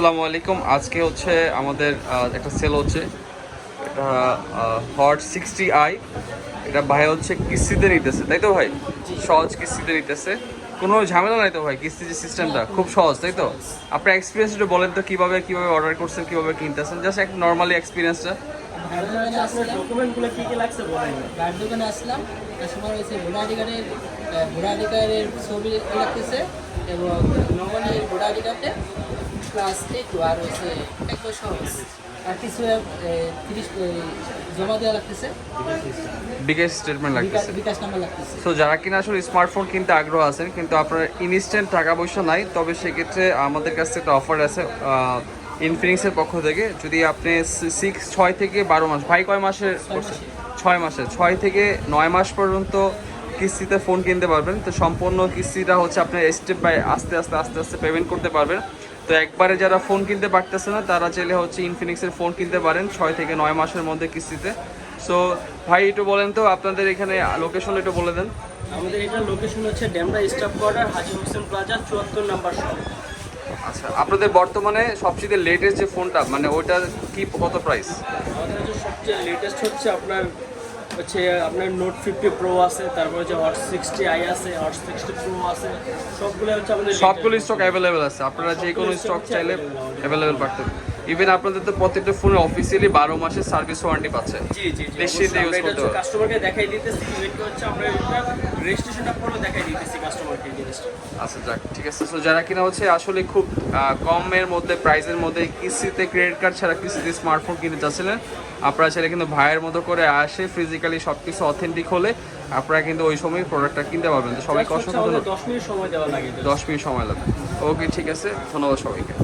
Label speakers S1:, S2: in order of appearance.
S1: আসসালামু আলাইকুম। আজকে হচ্ছে আমাদের একটা সেল হচ্ছে, এটা হট 60i। এটা ভাই হচ্ছে কিস্তিতে নিতেছে, তাই তো ভাই? সহজ কিস্তিতে নিতেছে, কোনো ঝামেলা নাই তো ভাই? কিস্তি যে সিস্টেমটা খুব সহজ, তাই তো? আপনার এক্সপিরিয়েন্স একটু বলেন তো, কিভাবে অর্ডার করছেন, কিভাবে কিনতেছেন, জাস্ট একটা নর্মালি এক্সপিরিয়েন্সটা।
S2: ভাইয়ের দোকানে আসলাম,
S3: ডকুমেন্টগুলো কি কি লাগছে বলেন।
S2: ভাইয়ের দোকানে আসলাম, কাস্টমার হয়েছে ভোটার আইডি কার্ডের ছবি লাগতেছে এবং নর্মালি ভোটার আইডি কার্ডে প্লাস একটু আর হয়েছে এক বছর আর কিছু 30 জমা দেওয়া লাগতেছে,
S1: বিকাশ স্টেটমেন্ট লাগতেছে।
S2: বিকাশ নাম্বার লাগতেছে।
S1: সো যারা কিনা আসলে স্মার্টফোন কিনতে আগ্রহ আছেন কিন্তু আপনার ইনস্ট্যান্ট টাকা পয়সা নাই, তবে সেক্ষেত্রে আমাদের কাছে একটা অফার আছে ইনফিনিক্সের পক্ষ থেকে। যদি আপনি 6 থেকে 12 মাস, ভাই কয় মাসের? 6 মাসের, 6 থেকে 9 মাস পর্যন্ত কিস্তিতে ফোন কিনতে পারবেন। তো সম্পূর্ণ কিস্তিটা হচ্ছে আপনার স্টেপ বাই আস্তে আস্তে পেমেন্ট করতে পারবেন। তো একবারে যারা ফোন কিনতে পারতেছে না তারা চাইলে হচ্ছে ইনফিনিক্সের ফোন কিনতে পারেন 6 থেকে 9 মাসের মধ্যে কিস্তিতে। সো ভাই একটু বলেন তো আপনাদের এখানে লোকেশন একটু বলে দেন।
S3: আমাদের এটার লোকেশন হচ্ছে ডেমরা স্টাফ কোয়ার্টার, হাজী হোসেন প্লাজা, 74 নাম্বার শপ।
S1: আচ্ছা, আপনাদের বর্তমানে সবচেয়ে লেটেস্ট যে ফোনটা, মানে ওইটা কি, কত প্রাইস?
S3: আমাদের হচ্ছে সবচেয়ে লেটেস্ট হচ্ছে আপনার নোট 50 প্রো আছে, তারপর হচ্ছে হট 60i আছে, হট 60 প্রো আছে, সবগুলো হচ্ছে আমাদের
S1: সবগুলো স্টক অ্যাভেলেবেল আছে, আপনারা যে কোনো স্টক চাইলে অ্যাভেলেবেল পাচ্ছেন। ইভেন আপনাদের তো প্রত্যেকটা ফোনে অফিসিয়ালি 12 মাসের সার্ভিস ওয়ারেন্টি পাচ্ছে।
S3: জি জি জি,
S1: নিশ্চিন্তে ইউজ করতে পারবেন।
S3: কাস্টমারকে দেখাই দিতেছি, ইভেন্টটা হচ্ছে আমরা রেজিস্ট্রেশনটা পুরো দেখাই দিতেছি কাস্টমারকে জিনিসটা।
S1: আচ্ছা যাক, ঠিক আছে। সো যারা কিনা হচ্ছে আসলে খুব কমের মধ্যে, প্রাইসের মধ্যে, কিস্তিতে ক্রেডিট কার্ড ছাড়া কিস্তিতে স্মার্টফোন কিনতে চাচ্ছিলেন, আপনারা চাইলে কিন্তু ভাইয়ের মতো করে আসে ফিজিক্যালি সব কিছু অথেন্টিক হলে আপনারা কিন্তু ওই সময় প্রোডাক্টটা কিনতে পারবেন। তো সবাইকে অসংখ্য ধন্যবাদ।
S3: 10 মিনিট সময় দেওয়া লাগে।
S1: 10 মিনিট সময় লাগবে। ওকে, ঠিক আছে, ধন্যবাদ সবাইকে।